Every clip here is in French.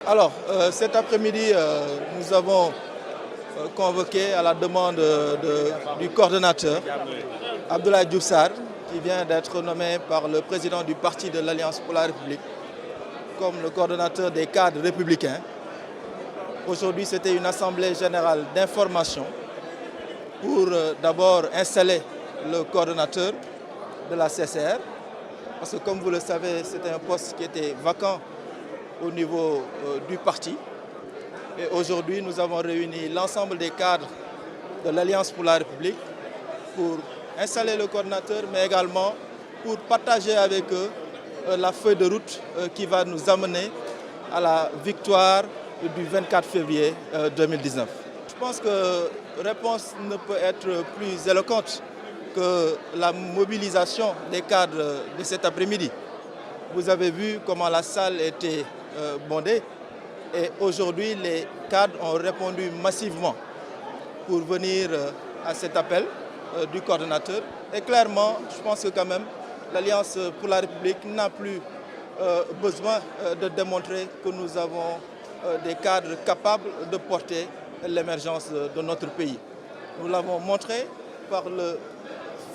Alors, cet après-midi, nous avons convoqué à la demande du coordonnateur, Abdoulaye Diouf Sarr, qui vient d'être nommé par le président du parti de l'Alliance pour la République comme le coordonnateur des cadres républicains. Aujourd'hui, c'était une assemblée générale d'information pour d'abord installer le coordonnateur de la CCR, parce que comme vous le savez, c'était un poste qui était vacant au niveau du parti. Et aujourd'hui, nous avons réuni l'ensemble des cadres de l'Alliance pour la République pour installer le coordinateur, mais également pour partager avec eux la feuille de route qui va nous amener à la victoire du 24 février 2019. Je pense que la réponse ne peut être plus éloquente que la mobilisation des cadres de cet après-midi. Vous avez vu comment la salle était bondée et aujourd'hui les cadres ont répondu massivement pour venir à cet appel du coordonnateur. Et clairement, je pense que quand même l'Alliance pour la République n'a plus besoin de démontrer que nous avons des cadres capables de porter l'émergence de notre pays. Nous l'avons montré par le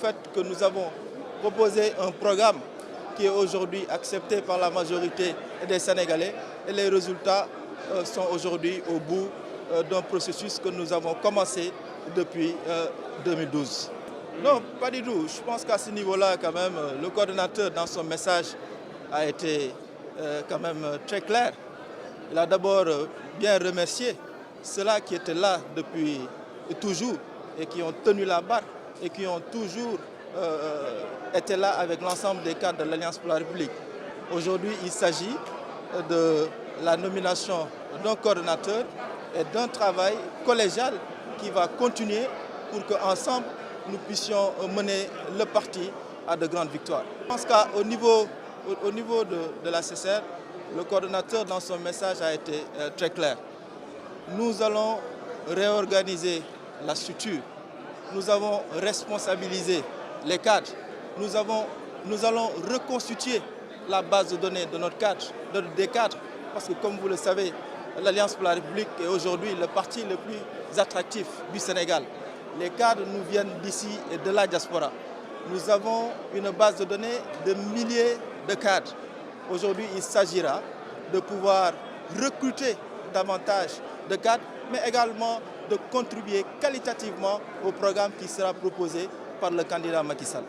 fait que nous avons proposé un programme qui est aujourd'hui accepté par la majorité des Sénégalais et les résultats sont aujourd'hui au bout d'un processus que nous avons commencé depuis 2012. Non, pas du tout. Je pense qu'à ce niveau-là, quand même, le coordonnateur dans son message a été quand même très clair. Il a d'abord bien remercié ceux-là qui étaient là depuis toujours et qui ont tenu la barre et qui ont toujours été là avec l'ensemble des cadres de l'Alliance pour la République. Aujourd'hui, il s'agit de la nomination d'un coordonnateur et d'un travail collégial qui va continuer pour qu'ensemble, nous puissions mener le parti à de grandes victoires. Je pense qu'au niveau de la CCR, le coordonnateur dans son message a été très clair. Nous allons réorganiser la structure. Nous avons responsabilisé les cadres. Nous allons reconstituer la base de données de des cadres. Parce que comme vous le savez, l'Alliance pour la République est aujourd'hui le parti le plus attractif du Sénégal. Les cadres nous viennent d'ici et de la diaspora. Nous avons une base de données de milliers de cadres. Aujourd'hui, il s'agira de pouvoir recruter davantage de cadres, mais également de contribuer qualitativement au programme qui sera proposé par le candidat Macky Sall.